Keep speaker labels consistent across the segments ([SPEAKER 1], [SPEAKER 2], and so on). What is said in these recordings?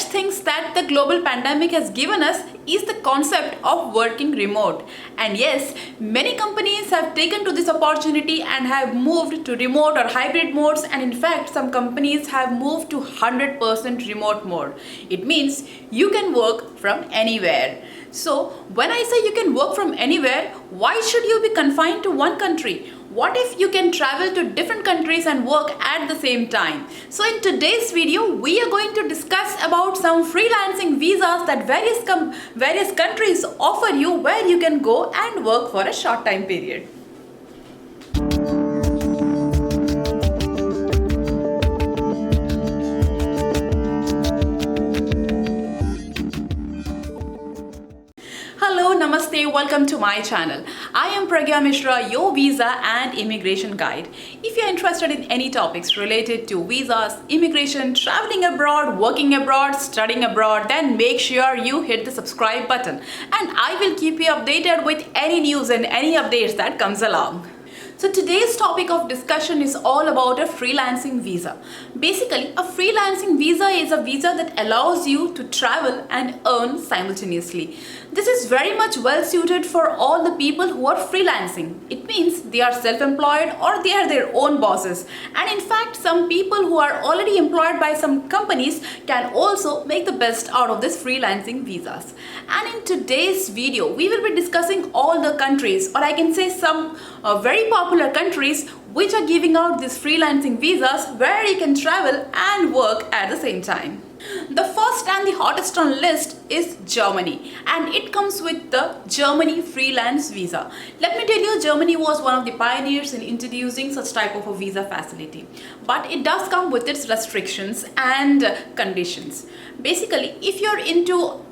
[SPEAKER 1] best things that the global pandemic has given us is the concept of working remote. And yes, many companies have taken to this opportunity and have moved to remote or hybrid modes, and in fact some companies have moved to 100% remote mode. It means you can work from anywhere. So when I say you can work from anywhere, why should you be confined to one country? What if you can travel to different countries and work at the same time? So in today's video, we are going to discuss about some freelancing visas that various countries offer you, where you can go and work for a short time period. Hello, Namaste, welcome to my channel. I am Pragnya, your visa and immigration guide. If you're interested in any topics related to visas, immigration, traveling abroad, working abroad, studying abroad, then make sure you hit the subscribe button, and I will keep you updated with any news and any updates that comes along. So today's topic of discussion is all about a freelancing visa. Basically, a freelancing visa is a visa that allows you to travel and earn simultaneously. This is very much well suited for all the people who are freelancing. It means they are self-employed or they are their own bosses. And in fact, some people who are already employed by some companies can also make the best out of this freelancing visas. And in today's video, we will be discussing all the countries, or I can say some very popular countries which are giving out these freelancing visas where you can travel and work at the same time. The first and the hottest on list is Germany, and it comes with the Germany freelance visa. Let me tell you, Germany was one of the pioneers in introducing such type of a visa facility, but it does come with its restrictions and conditions. Basically, if you're into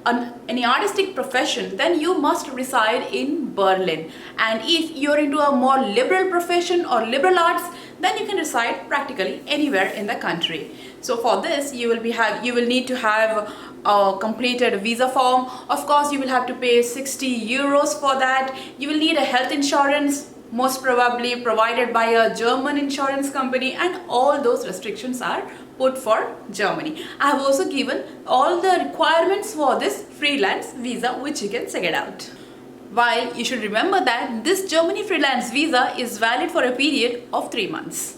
[SPEAKER 1] any artistic profession, then you must reside in Berlin, and if you're into a more liberal profession or liberal arts, then you can reside practically anywhere in the country. So for this, you will need to have a completed visa form. Of course, you will have to pay 60 euros for that. You will need a health insurance, most probably provided by a German insurance company, and all those restrictions are put for Germany. I have also given all the requirements for this freelance visa, which you can check it out. While you should remember that this Germany freelance visa is valid for a period of 3 months.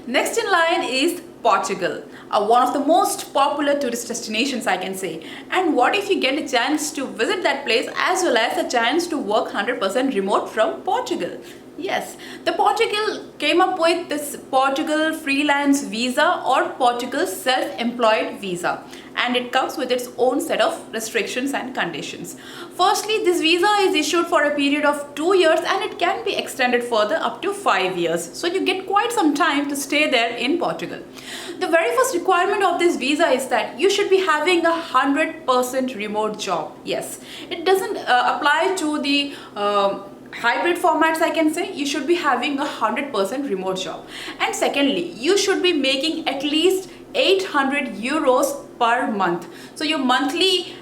[SPEAKER 1] Next in line is Portugal, one of the most popular tourist destinations, I can say. And what if you get a chance to visit that place as well as a chance to work 100% remote from Portugal? Yes, the Portugal came up with this Portugal freelance visa or Portugal self-employed visa, and it comes with its own set of restrictions and conditions. Firstly, this visa is issued for a period of 2 years, and it can be extended further up to 5 years. So you get quite some time to stay there in Portugal. The very first requirement of this visa is that you should be having a 100% remote job. Yes, it doesn't apply to the hybrid formats, I can say. You should be having a 100% remote job. And secondly, you should be making at least 800 euros per month. So your monthly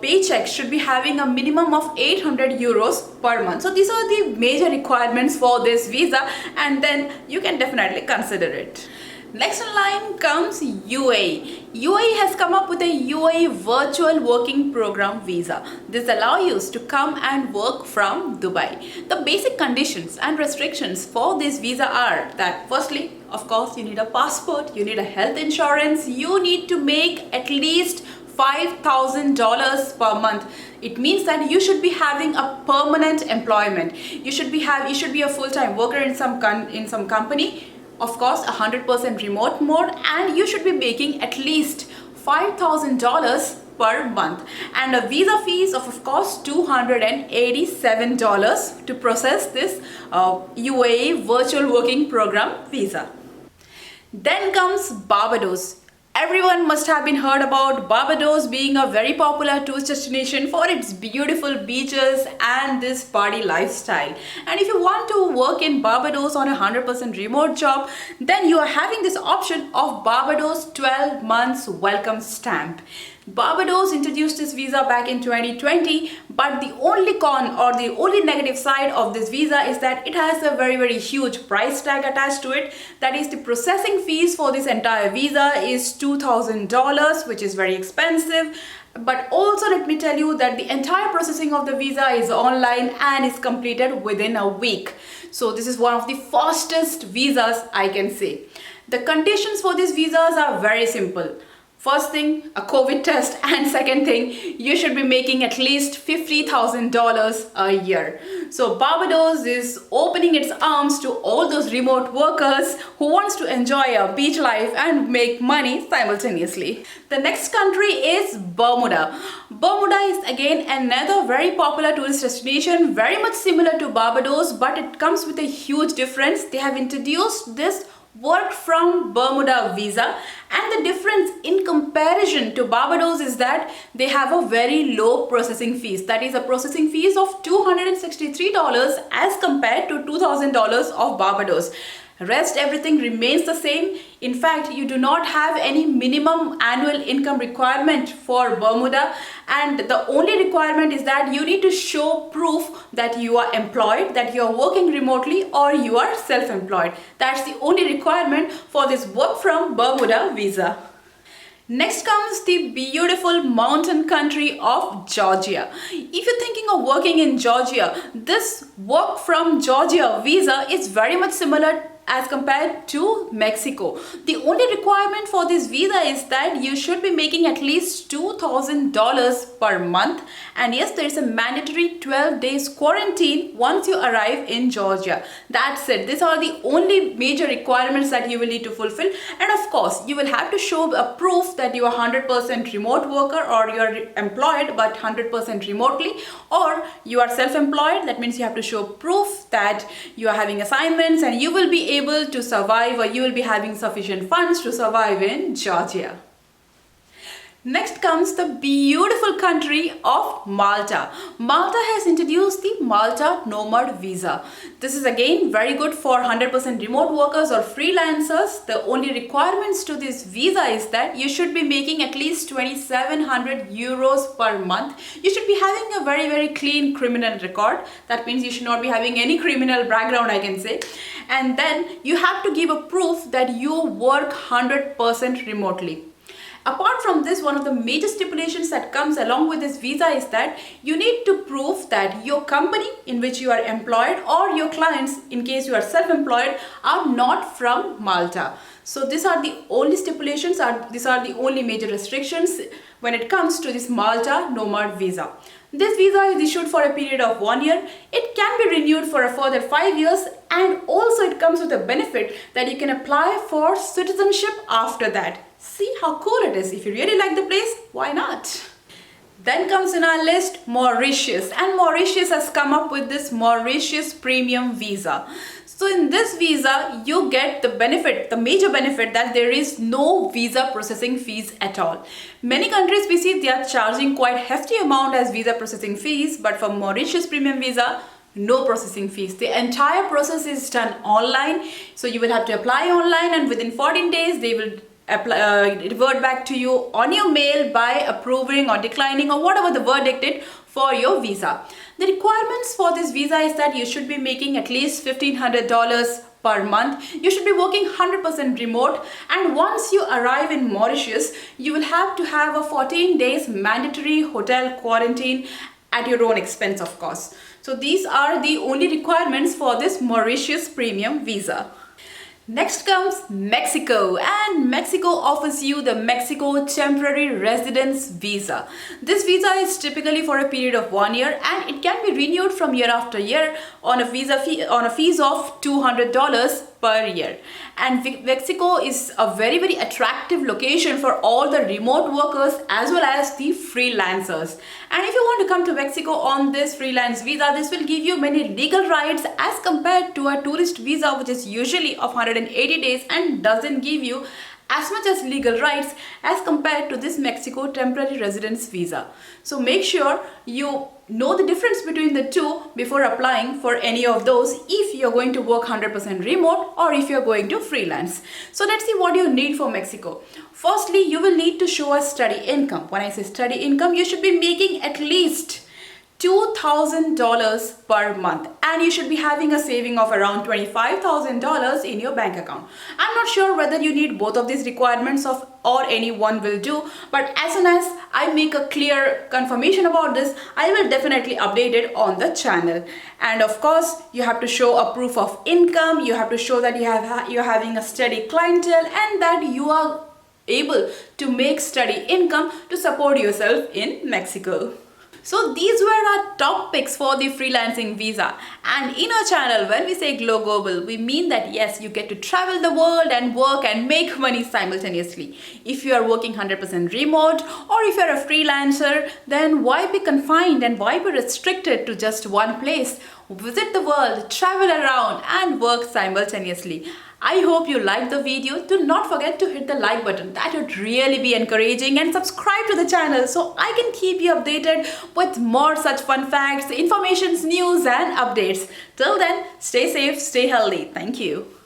[SPEAKER 1] paycheck should be having a minimum of 800 euros per month. So these are the major requirements for this visa, and then you can definitely consider it. Next in line comes UAE. UAE has come up with a UAE virtual working program visa. This allows you to come and work from Dubai. The basic conditions and restrictions for this visa are that firstly, of course, you need a passport, you need a health insurance, you need to make at least $5,000 per month. It means that you should be having a permanent employment. You should be a full-time worker in some company. Of course, 100% remote mode, and you should be making at least $5,000 per month, and a visa fees of course $287 to process this UAE virtual working program visa. Then comes Barbados. Everyone must have been heard about Barbados being a very popular tourist destination for its beautiful beaches and this party lifestyle. And if you want to work in Barbados on a 100% remote job, then you are having this option of Barbados 12 months welcome stamp. Barbados introduced this visa back in 2020, but the only con or the only negative side of this visa is that it has a very huge price tag attached to it. That is, the processing fees for this entire visa is $2,000, which is very expensive. But also let me tell you that the entire processing of the visa is online and is completed within a week. So this is one of the fastest visas I can say. The conditions for these visas are very simple. First thing, a COVID test, and second thing, you should be making at least $50,000 a year. So Barbados is opening its arms to all those remote workers who wants to enjoy a beach life and make money simultaneously. The next country is Bermuda. Bermuda is again another very popular tourist destination, very much similar to Barbados, but it comes with a huge difference. They have introduced this work from Bermuda visa, and the difference in comparison to Barbados is that they have a very low processing fees. That is a processing fees of $263 as compared to $2,000 of Barbados. Rest everything remains the same. In fact, you do not have any minimum annual income requirement for Bermuda, and the only requirement is that you need to show proof that you are employed, that you are working remotely, or you are self-employed. That's the only requirement for this work from Bermuda visa. Next comes the beautiful mountain country of Georgia. If you're thinking of working in Georgia, this work from Georgia visa is very much similar as compared to Mexico. The only requirement for this visa is that you should be making at least $2,000 per month, and yes, there is a mandatory 12 days quarantine once you arrive in Georgia. That's it. These are the only major requirements that you will need to fulfill, and of course you will have to show a proof that you are 100% remote worker, or you are employed but 100% remotely, or you are self-employed. That means you have to show proof that you are having assignments and you will be able to survive, or you will be having sufficient funds to survive in Georgia. Next comes the beautiful country of Malta. Malta has introduced the Malta Nomad Visa. This is again very good for 100% remote workers or freelancers. The only requirements to this visa is that you should be making at least 2,700 euros per month. You should be having a very clean criminal record. That means you should not be having any criminal background, I can say. And then you have to give a proof that you work 100% remotely. Apart from this, one of the major stipulations that comes along with this visa is that you need to prove that your company in which you are employed, or your clients in case you are self-employed, are not from Malta. So these are the only stipulations, these are the only major restrictions when it comes to this Malta Nomad Visa. This visa is issued for a period of 1 year. It can be renewed for a further 5 years, and also it comes with a benefit that you can apply for citizenship after that. See how cool it is. If you really like the place, why not? Then comes in our list Mauritius, and Mauritius has come up with this Mauritius Premium Visa. So in this visa, you get the benefit, the major benefit, that there is no visa processing fees at all. Many countries we see they are charging quite hefty amount as visa processing fees, but for Mauritius Premium Visa, no processing fees. The entire process is done online. So you will have to apply online, and within 14 days they will revert back to you on your mail by approving or declining or whatever the verdict is for your visa. The requirements for this visa is that you should be making at least $1,500 per month. You should be working 100% remote, and once you arrive in Mauritius, you will have to have a 14 days mandatory hotel quarantine at your own expense, of course. So these are the only requirements for this Mauritius Premium Visa. Next comes Mexico, and Mexico offers you the Mexico Temporary Residence Visa. This visa is typically for a period of 1 year, and it can be renewed from year after year on a fees of $200 per year. And Mexico is a very attractive location for all the remote workers as well as the freelancers. And if you want to come to Mexico on this freelance visa, this will give you many legal rights as compared to a tourist visa, which is usually of 180 days and doesn't give you as much as legal rights as compared to this Mexico Temporary Residence Visa. So make sure you know the difference between the two before applying for any of those, if you're going to work 100% remote or if you're going to freelance. So let's see what you need for Mexico. Firstly, you will need to show a study income. When I say study income, you should be making at least $2,000 per month, and you should be having a saving of around $25,000 in your bank account. I'm not sure whether you need both of these requirements or any one will do, but as soon as I make a clear confirmation about this, I will definitely update it on the channel. And of course, you have to show a proof of income. You have to show that you're having a steady clientele and that you are able to make steady income to support yourself in Mexico. So these were our top picks for the freelancing visa. And in our channel, when we say Glow Global, we mean that yes, you get to travel the world and work and make money simultaneously. If you are working 100% remote or if you're a freelancer, then why be confined and why be restricted to just one place? Visit the world, travel around and work simultaneously. I hope you liked the video. Do not forget to hit the like button. That would really be encouraging, and subscribe to the channel so I can keep you updated with more such fun facts, information, news and updates. Till then, stay safe, stay healthy. Thank you.